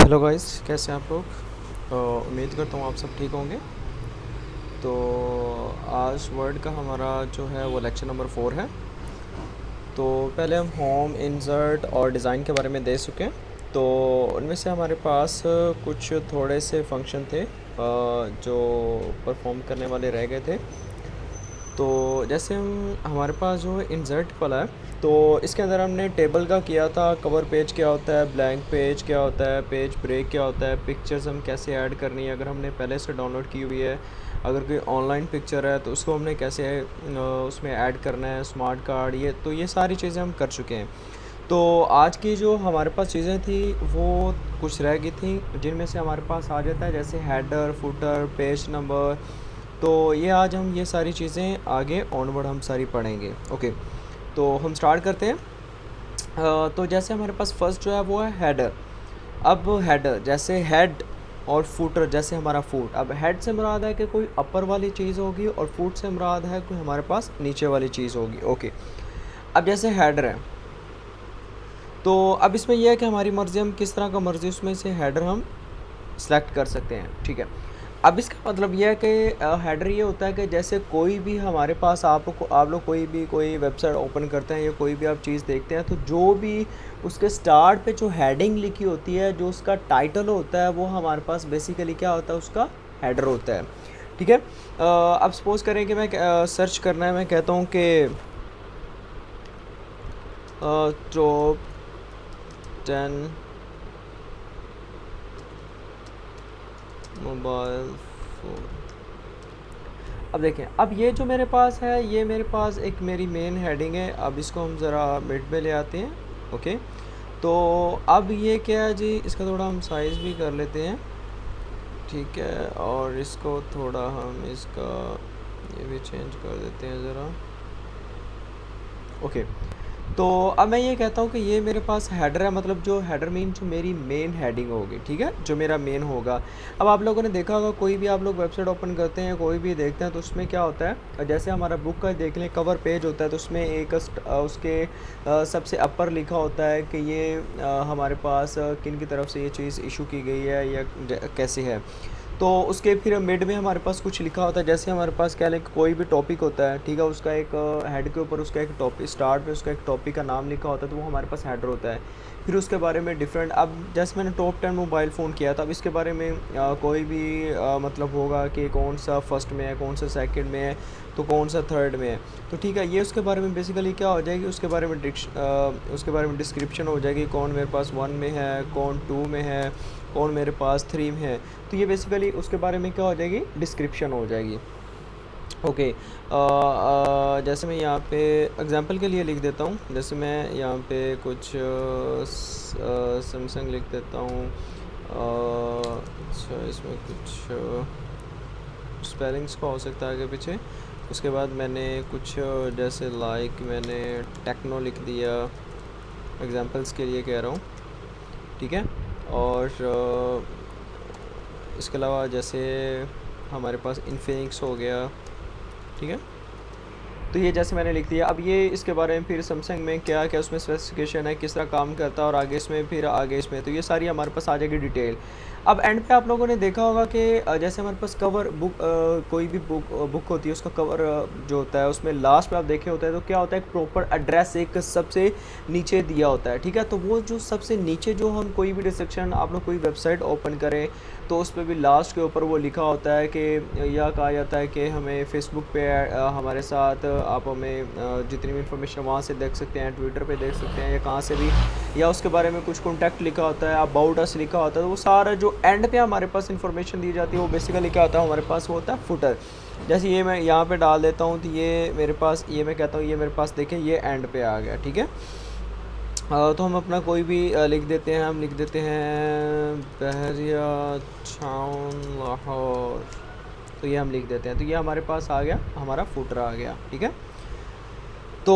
Hello guys, कैसे हैं आप लोग। उम्मीद करता हूँ आप सब ठीक होंगे। तो आज वर्ड का हमारा जो है वो लेक्चर नंबर 4 है। तो पहले हम होम, इंसर्ट और डिज़ाइन के बारे में दे चुके हैं। तो उनमें से हमारे पास कुछ थोड़े से फंक्शन थे जो परफॉर्म करने वाले रह गए थे। तो जैसे हमारे पास जो इंसर्ट वाला है, तो इसके अंदर हमने टेबल का किया था। कवर पेज क्या होता है, ब्लैंक पेज क्या होता है, पेज ब्रेक क्या होता है, पिक्चर्स हम कैसे ऐड करनी है अगर हमने पहले से डाउनलोड की हुई है, अगर कोई ऑनलाइन पिक्चर है तो उसको हमने कैसे उसमें ऐड करना है, स्मार्ट कार्ड, ये सारी चीज़ें हम कर चुके हैं। तो आज की जो हमारे पास चीज़ें थी वो कुछ रह गई थी, जिनमें से हमारे पास आ जाता है जैसे हेडर, फुटर, पेज नंबर। तो ये आज हम ये सारी चीज़ें आगे ऑनवर्ड हम सारी पढ़ेंगे। ओके, तो हम स्टार्ट करते हैं। तो जैसे हमारे पास फर्स्ट जो है वो है हेडर। अब हेडर जैसे हेड और फुटर, जैसे हमारा फुट। अब हेड से मुराद है कि कोई अपर वाली चीज़ होगी और फुट से मुराद है कोई हमारे पास नीचे वाली चीज़ होगी। ओके, अब जैसे हेडर है तो अब इसमें यह है कि हमारी मर्ज़ी, हम किस तरह का मर्ज़ी उसमें से हेडर हम सेलेक्ट कर सकते हैं। ठीक है, अब इसका मतलब यह है कि हेडर ये होता है कि जैसे कोई भी हमारे पास आप लोग कोई वेबसाइट ओपन करते हैं या कोई भी आप चीज़ देखते हैं, तो जो भी उसके स्टार्ट पे जो हेडिंग लिखी होती है, जो उसका टाइटल होता है, वो हमारे पास बेसिकली क्या होता है, उसका हेडर होता है। ठीक है, अब सपोज़ करें कि मैं सर्च करना है, मैं कहता हूँ कि टॉप 10 मोबाइल फ़ोन। अब देखें, अब ये जो मेरे पास है, ये मेरे पास एक मेरी मेन हेडिंग है। अब इसको हम ज़रा मिड में ले आते हैं। ओके, तो अब ये क्या है जी, इसका थोड़ा हम साइज़ भी कर लेते हैं। ठीक है, और इसको थोड़ा हम इसका ये भी चेंज कर देते हैं ज़रा। ओके, तो अब मैं ये कहता हूँ कि ये मेरे पास हेडर है, मतलब जो हेडर मीन जो मेरी मेन हेडिंग होगी। ठीक है, जो मेरा मेन होगा। अब आप लोगों ने देखा होगा, कोई भी आप लोग वेबसाइट ओपन करते हैं, कोई भी देखते हैं, तो उसमें क्या होता है, जैसे हमारा बुक का देख लें, कवर पेज होता है, तो उसमें एक उसके सबसे अपर लिखा होता है कि ये हमारे पास किन की तरफ से ये चीज़ इशू की गई है या कैसे है। तो उसके फिर मिड में हमारे पास कुछ लिखा होता है, जैसे हमारे पास क्या है, कोई भी टॉपिक होता है। ठीक है, उसका एक हेड के ऊपर उसका एक टॉपिक, स्टार्ट में उसका एक टॉपिक का नाम लिखा होता है, तो वो हमारे पास हेडर होता है। फिर उसके बारे में डिफरेंट, अब जैसे मैंने टॉप 10 मोबाइल फ़ोन किया था, अब इसके बारे में कोई भी मतलब होगा कि कौन सा फर्स्ट में है, कौन सा सेकंड में है, तो कौन सा थर्ड में है। तो ठीक है, ये उसके बारे में बेसिकली क्या हो जाएगी, उसके बारे में डिस्क्रिप्शन हो जाएगी, कौन मेरे पास 1 में है, कौन 2 में है, कौन मेरे पास 3 में है। तो ये बेसिकली उसके बारे में क्या हो जाएगी, डिस्क्रिप्शन हो जाएगी। ओके, जैसे मैं यहाँ पे एग्जांपल के लिए लिख देता हूँ, जैसे मैं यहाँ पे कुछ सैमसंग लिख देता हूँ। अच्छा, इसमें कुछ स्पेलिंग्स का हो सकता है आगे पीछे। उसके बाद मैंने कुछ जैसे लाइक मैंने टेक्नो लिख दिया, एग्जांपल्स के लिए कह रहा हूँ। ठीक है, और इसके अलावा जैसे हमारे पास इन्फिनिक्स हो गया। ठीक है, तो ये जैसे मैंने लिख दिया। अब ये इसके बारे में फिर सैमसंग में क्या क्या उसमें स्पेसिफिकेशन है, किस तरह काम करता है, और आगे इसमें फिर आगे इसमें, तो ये सारी हमारे पास आ जाएगी डिटेल। अब एंड पे आप लोगों ने देखा होगा कि जैसे हमारे पास कवर बुक, कोई भी बुक होती है, उसका कवर जो होता है, उसमें लास्ट में आप देखे होते हैं, तो क्या होता है, एक प्रॉपर एड्रेस एक सबसे नीचे दिया होता है। ठीक है, तो वो जो सबसे नीचे, जो हम कोई भी डिस्क्रिप्शन, आप लोग कोई वेबसाइट ओपन करें, तो उस पर भी लास्ट के ऊपर वो लिखा होता है कि यह कहा जाता है कि हमें फ़ेसबुक पे हमारे साथ आप हमें जितनी भी इंफॉर्मेशन वहाँ से देख सकते हैं, ट्विटर पे देख सकते हैं, या कहाँ से भी, या उसके बारे में कुछ कॉन्टैक्ट लिखा होता है, अबाउट अस लिखा होता है। तो वो सारा जो एंड पे हमारे पास इंफॉर्मेशन दी जाती है, वो बेसिकली क्या होता है, हमारे पास वो होता है फुटर। जैसे ये मैं यहाँ पे डाल देता हूँ, तो ये मेरे पास, ये मैं कहता हूँ, ये मेरे पास देखें, ये एंड पे आ गया। ठीक है, तो हम अपना कोई भी लिख देते हैं, हम लिख देते हैं बहरिया छाउन लाहौर। तो ये हम लिख देते हैं, तो ये हमारे पास आ गया, हमारा फुटर आ गया। ठीक है, तो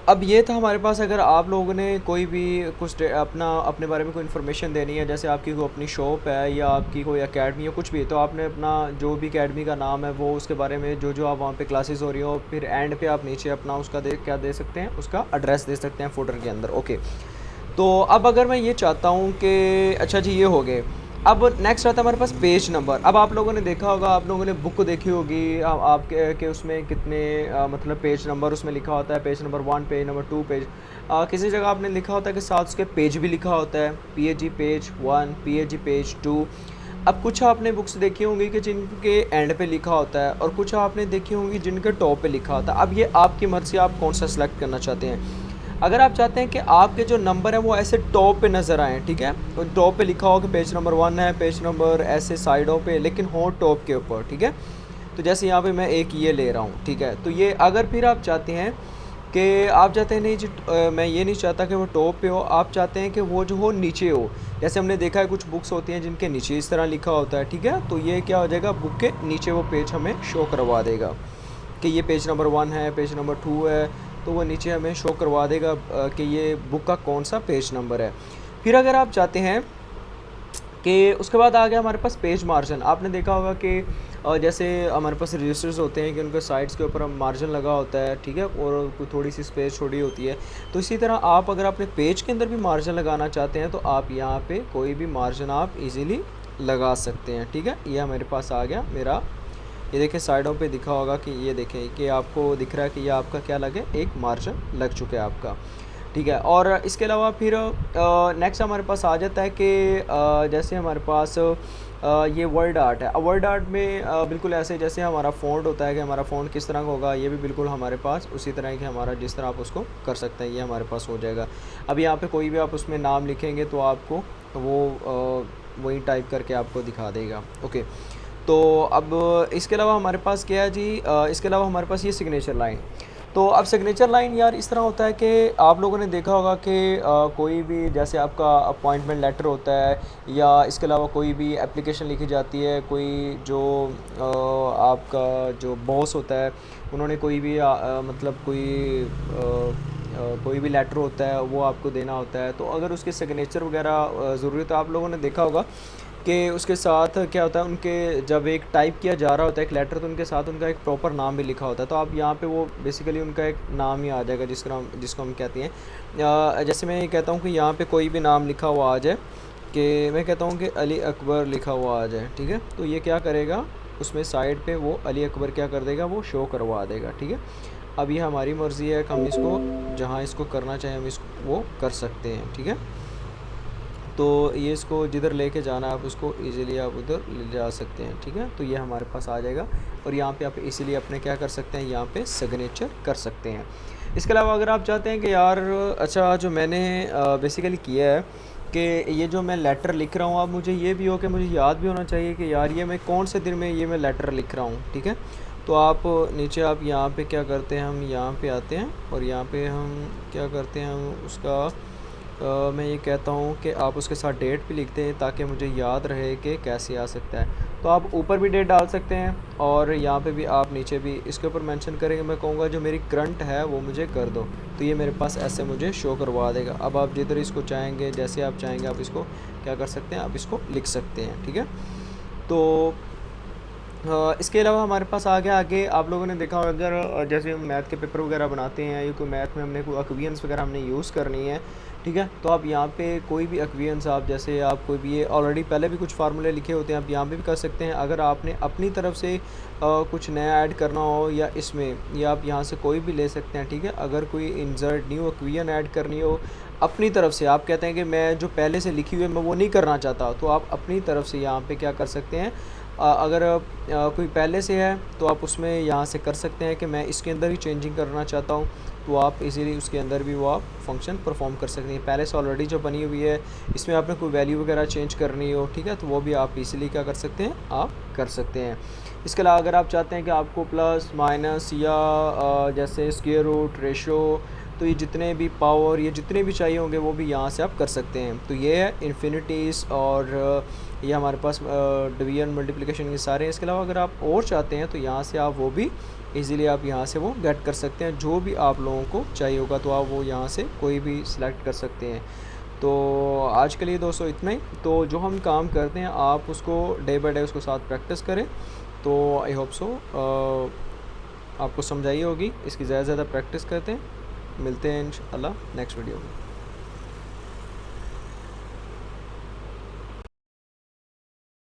अब ये था हमारे पास। अगर आप लोगों ने कोई भी कुछ अपने बारे में कोई इन्फॉर्मेशन देनी है, जैसे आपकी कोई अपनी शॉप है या आपकी कोई एकेडमी या कुछ भी, तो आपने अपना जो भी एकेडमी का नाम है, वो उसके बारे में जो जो आप वहाँ पे क्लासेस हो रही हो, फिर एंड पे आप नीचे अपना उसका क्या दे सकते हैं, उसका एड्रेस दे सकते हैं फुटर के अंदर। ओके, तो अब अगर मैं ये चाहता हूँ कि अच्छा जी ये हो गए, अब नेक्स्ट आता है हमारे पास पेज नंबर। अब आप लोगों ने देखा होगा, आप लोगों ने बुक देखी होगी, आपके के उसमें कितने मतलब पेज नंबर उसमें लिखा होता है, page number 1, page number 2, page किसी जगह आपने लिखा होता है कि साथ उसके पेज भी लिखा होता है, PAG पेज 1, PAG पेज 2। अब कुछ आपने बुक्स देखी होंगी कि जिनके एंड पे लिखा होता है, और कुछ आपने देखी होंगी जिनके टॉप पे लिखा होता है। अब ये आपकी मर्ज़ी, आप कौन सा सेलेक्ट करना चाहते हैं। अगर आप चाहते हैं कि आपके जो नंबर है वो ऐसे टॉप पे नज़र आएँ, ठीक है, तो टॉप पे लिखा हो कि पेज नंबर 1 है, पेज नंबर ऐसे साइडों पे, लेकिन हो टॉप के ऊपर, ठीक है। तो जैसे यहाँ पे मैं एक ये ले रहा हूँ, ठीक है, तो ये अगर फिर आप चाहते हैं कि आप चाहते हैं नहीं जी, मैं ये नहीं चाहता कि वो टॉप पे हो, आप चाहते हैं कि वो जो हो नीचे हो। जैसे हमने देखा है कुछ बुक्स होती हैं जिनके नीचे इस तरह लिखा होता है, ठीक है, तो ये क्या हो जाएगा, बुक के नीचे वो पेज हमें शो करवा देगा कि ये पेज नंबर 1 है, पेज नंबर 2 है, तो वो नीचे हमें शो करवा देगा कि ये बुक का कौन सा पेज नंबर है। फिर अगर आप चाहते हैं कि उसके बाद आ गया हमारे पास पेज मार्जिन। आपने देखा होगा कि जैसे हमारे पास रजिस्टर्स होते हैं कि उनके साइड्स के ऊपर मार्जिन लगा होता है, ठीक है, और कोई थोड़ी सी स्पेस छोड़ी होती है। तो इसी तरह आप अगर अपने पेज के अंदर भी मार्जिन लगाना चाहते हैं तो आप यहाँ पे कोई भी मार्जिन आप इजीली लगा सकते हैं, ठीक है। ये हमारे पास आ गया मेरा, ये देखिए साइडों पे दिखा होगा कि ये देखें कि आपको दिख रहा है कि ये आपका क्या लगे, एक मार्जिन लग चुका है आपका, ठीक है। और इसके अलावा फिर नेक्स्ट हमारे पास आ जाता है कि जैसे हमारे पास ये वर्ड आर्ट है। अब वर्ड आर्ट में बिल्कुल ऐसे जैसे हमारा फ़ॉन्ट होता है कि हमारा फ़ॉन्ट किस तरह का होगा, ये भी बिल्कुल हमारे पास उसी तरह कि हमारा जिस तरह आप उसको कर सकते हैं, ये हमारे पास हो जाएगा। अब यहाँ पे कोई भी आप उसमें नाम लिखेंगे तो आपको वो वही टाइप करके आपको दिखा देगा, ओके। तो अब इसके अलावा हमारे पास क्या है जी, इसके अलावा हमारे पास ये सिग्नेचर लाइन। तो अब सिग्नेचर लाइन यार इस तरह होता है कि आप लोगों ने देखा होगा कि कोई भी जैसे आपका अपॉइंटमेंट लेटर होता है, या इसके अलावा कोई भी एप्लीकेशन लिखी जाती है, कोई जो आपका जो बॉस होता है उन्होंने कोई भी मतलब कोई भी लेटर होता है वो आपको देना होता है, तो अगर उसके सिग्नेचर वगैरह ज़रूरी, तो आप लोगों ने देखा होगा कि उसके साथ क्या होता है, उनके जब एक टाइप किया जा रहा होता है एक लेटर, तो उनके साथ उनका एक प्रॉपर नाम भी लिखा होता है। तो आप यहाँ पे वो बेसिकली उनका एक नाम ही आ जाएगा जिसको हम कहते हैं, जैसे मैं ये कहता हूँ कि यहाँ पे कोई भी नाम लिखा हुआ आ जाए, कि मैं कहता हूँ कि अली अकबर लिखा हुआ आ जाए, ठीक है, तो ये क्या करेगा, उसमें साइड पे वो अली अकबर क्या कर देगा, वो शो करवा देगा, ठीक है। अब ये हमारी मर्ज़ी है कि हम इसको जहाँ इसको करना चाहें हम इसको वो कर सकते हैं, ठीक है। तो ये इसको जिधर लेके जाना है आप उसको इजीली आप उधर ले जा सकते हैं, ठीक है। तो ये हमारे पास आ जाएगा, और यहाँ पे आप इजीली अपने क्या कर सकते हैं, यहाँ पे सिग्नेचर कर सकते हैं। इसके अलावा अगर आप चाहते हैं कि यार अच्छा जो मैंने बेसिकली किया है कि ये जो मैं लेटर लिख रहा हूँ, अब मुझे ये भी हो कि मुझे याद भी होना चाहिए कि यार ये मैं कौन से दिन में ये मैं लेटर लिख रहा हूँ, ठीक है। तो आप नीचे आप यहाँ पे क्या करते हैं, हम यहाँ पे आते हैं और यहाँ पे हम क्या करते हैं, हम उसका मैं ये कहता हूँ कि आप उसके साथ डेट भी लिखते हैं ताकि मुझे याद रहे कि कैसे आ सकता है। तो आप ऊपर भी डेट डाल सकते हैं और यहाँ पे भी आप नीचे भी इसके ऊपर मेंशन करेंगे, मैं कहूँगा जो मेरी करंट है वो मुझे कर दो, तो ये मेरे पास ऐसे मुझे शो करवा देगा। अब आप जिधर इसको चाहेंगे, जैसे आप चाहेंगे आप इसको क्या कर सकते हैं, आप इसको लिख सकते हैं, ठीक है। तो इसके अलावा हमारे पास आ गया आगे, आप लोगों ने देखा होगा अगर जैसे हम मैथ के पेपर वगैरह बनाते हैं या कोई मैथ में हमने कोई अक्वियंस वगैरह हमने यूज़ करनी है, ठीक है, तो आप यहाँ पे कोई भी अक्वियंस आप जैसे आप कोई भी ये ऑलरेडी पहले भी कुछ फार्मूले लिखे होते हैं, आप यहाँ पे भी कर सकते हैं। अगर आपने अपनी तरफ से कुछ नया ऐड करना हो या इसमें, या आप यहाँ से कोई भी ले सकते हैं, ठीक है। अगर कोई इंसर्ट न्यू अक्वियन ऐड करनी हो अपनी तरफ से, आप कहते हैं कि मैं जो पहले से लिखी हुई है मैं वो नहीं करना चाहता, तो आप अपनी तरफ से यहाँ पे क्या कर सकते हैं, अगर कोई पहले से है तो आप उसमें यहाँ से कर सकते हैं कि मैं इसके अंदर ही चेंजिंग करना चाहता हूँ, तो आप इजीली उसके अंदर भी वो आप फंक्शन परफॉर्म कर सकते हैं। पहले से ऑलरेडी जो बनी हुई है इसमें आपने कोई वैल्यू वगैरह चेंज करनी हो, ठीक है, तो वो भी आप इजीली क्या कर सकते हैं, आप कर सकते हैं। इसके अलावा अगर आप चाहते हैं कि आपको प्लस माइनस या जैसे स्क्वायर रूट रेशो, तो ये जितने भी पावर, ये जितने भी चाहिए होंगे वो भी यहाँ से आप कर सकते हैं। तो ये है इन्फिनिटीज़ और ये हमारे पास डिवीजन मल्टीप्लिकेशन ये सारे हैं। इसके अलावा अगर आप और चाहते हैं तो यहाँ से आप वो भी इजीली आप यहाँ से वो गेट कर सकते हैं, जो भी आप लोगों को चाहिए होगा तो आप वो यहाँ से कोई भी सिलेक्ट कर सकते हैं। तो आज के लिए दोस्तों इतना ही। तो जो हम काम करते हैं आप उसको डे बाय डे उसको साथ प्रैक्टिस करें, तो आई होप सो आपको समझ आई होगी। इसकी ज़्यादा से ज़्यादा प्रैक्टिस करते हैं। मिलते हैं इंशाल्लाह नेक्स्ट वीडियो में।